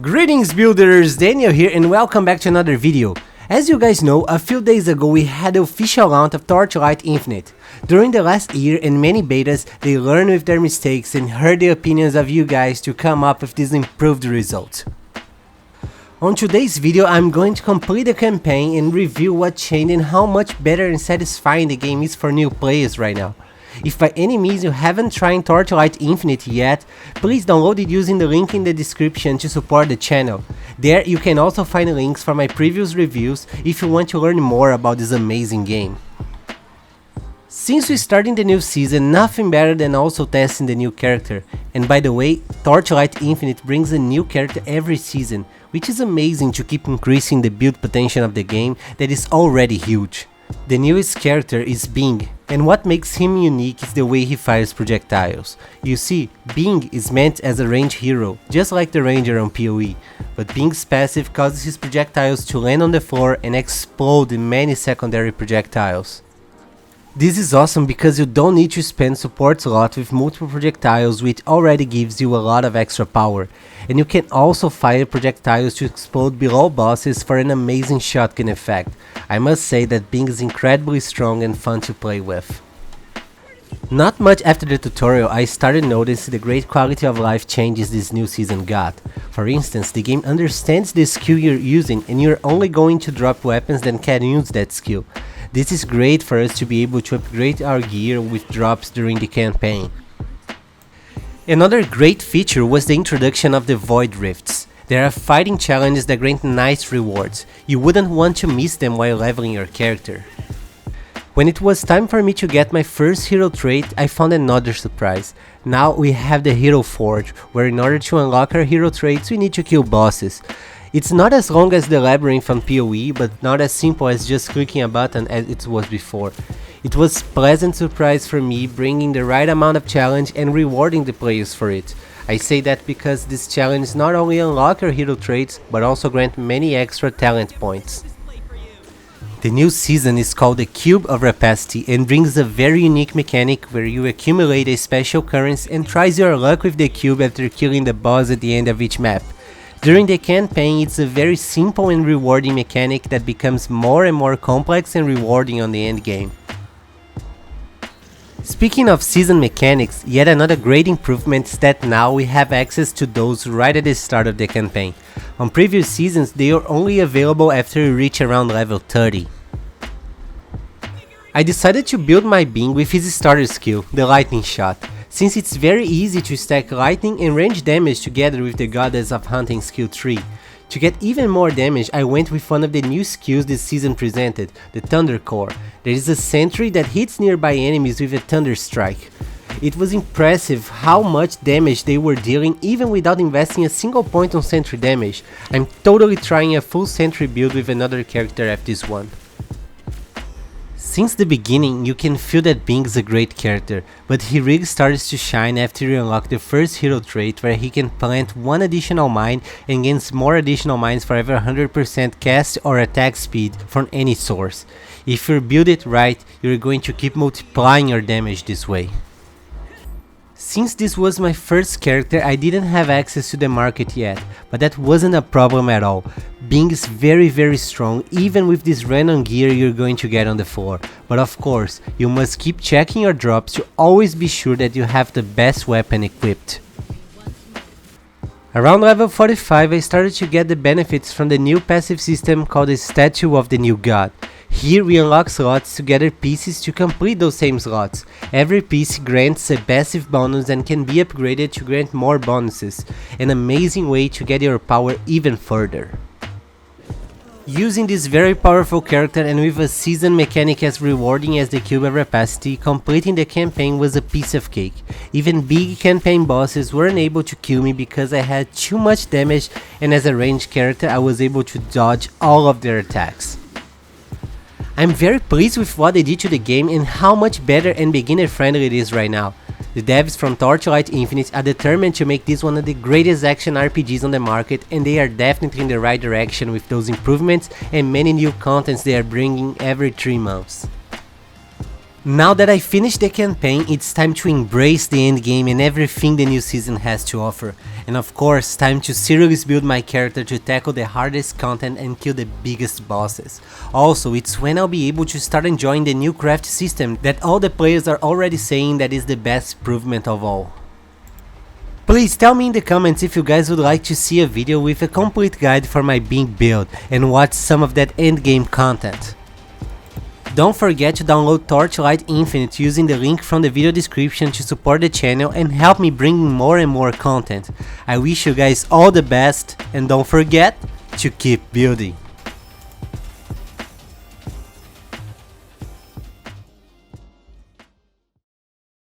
Greetings builders, Daniel here and welcome back to another video. As you guys know, a few days ago we had the official launch of Torchlight Infinite. During the last year and many betas, they learned with their mistakes and heard the opinions of you guys to come up with this improved result. On today's video I'm going to complete the campaign and review what changed and how much better and satisfying the game is for new players right now. If by any means you haven't tried Torchlight Infinite yet, please download it using the link in the description to support the channel. There you can also find links for my previous reviews if you want to learn more about this amazing game. Since we started the new season, nothing better than also testing the new character. And by the way, Torchlight Infinite brings a new character every season, which is amazing to keep increasing the build potential of the game that is already huge. The newest character is Bing, and what makes him unique is the way he fires projectiles. You see, Bing is meant as a range hero, just like the ranger on PoE, but Bing's passive causes his projectiles to land on the floor and explode in many secondary projectiles. This is awesome because you don't need to spend support slot with multiple projectiles, which already gives you a lot of extra power, and you can also fire projectiles to explode below bosses for an amazing shotgun effect. I must say that Bing is incredibly strong and fun to play with. Not much after the tutorial I started noticing the great quality of life changes this new season got. For instance, the game understands the skill you're using and you're only going to drop weapons that can use that skill. This is great for us to be able to upgrade our gear with drops during the campaign. Another great feature was the introduction of the Void Rifts. There are fighting challenges that grant nice rewards. You wouldn't want to miss them while leveling your character. When it was time for me to get my first hero trait, I found another surprise. Now we have the Hero Forge, where in order to unlock our hero traits we need to kill bosses. It's not as long as the labyrinth on PoE, but not as simple as just clicking a button as it was before. It was a pleasant surprise for me, bringing the right amount of challenge and rewarding the players for it. I say that because this challenge not only unlock your hero traits, but also grant many extra talent points. The new season is called the Cube of Rapacity and brings a very unique mechanic where you accumulate a special currency and tries your luck with the cube after killing the boss at the end of each map. During the campaign, it's a very simple and rewarding mechanic that becomes more and more complex and rewarding on the end game. Speaking of season mechanics, yet another great improvement is that now we have access to those right at the start of the campaign. On previous seasons, they are only available after you reach around level 30. I decided to build my Bing with his starter skill, the Lightning Shot. Since it's very easy to stack lightning and range damage together with the Goddess of Hunting skill 3. To get even more damage, I went with one of the new skills this season presented, the Thunder Core. There is a sentry that hits nearby enemies with a Thunder Strike. It was impressive how much damage they were dealing even without investing a single point on sentry damage. I'm totally trying a full sentry build with another character after this one. Since the beginning, you can feel that Bing is a great character, but he really starts to shine after you unlock the first hero trait where he can plant one additional mine and gains more additional mines for every 100% cast or attack speed from any source. If you build it right, you're going to keep multiplying your damage this way. Since this was my first character, I didn't have access to the market yet, but that wasn't a problem at all. Bing is very strong even with this random gear you're going to get on the floor, but of course, you must keep checking your drops to always be sure that you have the best weapon equipped. Around level 45 I started to get the benefits from the new passive system called the Statue of the New God. Here we unlock slots to gather pieces to complete those same slots. Every piece grants a passive bonus and can be upgraded to grant more bonuses, an amazing way to get your power even further. Using this very powerful character and with a season mechanic as rewarding as the Cube of Rapacity, completing the campaign was a piece of cake. Even big campaign bosses weren't able to kill me because I had too much damage, and as a ranged character I was able to dodge all of their attacks. I'm very pleased with what they did to the game and how much better and beginner friendly it is right now. The devs from Torchlight Infinite are determined to make this one of the greatest action RPGs on the market, and they are definitely in the right direction with those improvements and many new contents they are bringing every 3 months. Now that I finished the campaign, it's time to embrace the endgame and everything the new season has to offer. And of course, time to seriously build my character to tackle the hardest content and kill the biggest bosses. Also, it's when I'll be able to start enjoying the new craft system that all the players are already saying that is the best improvement of all. Please tell me in the comments if you guys would like to see a video with a complete guide for my Bing build and watch some of that endgame content. Don't forget to download Torchlight Infinite using the link from the video description to support the channel and help me bring more and more content. I wish you guys all the best and don't forget to keep building.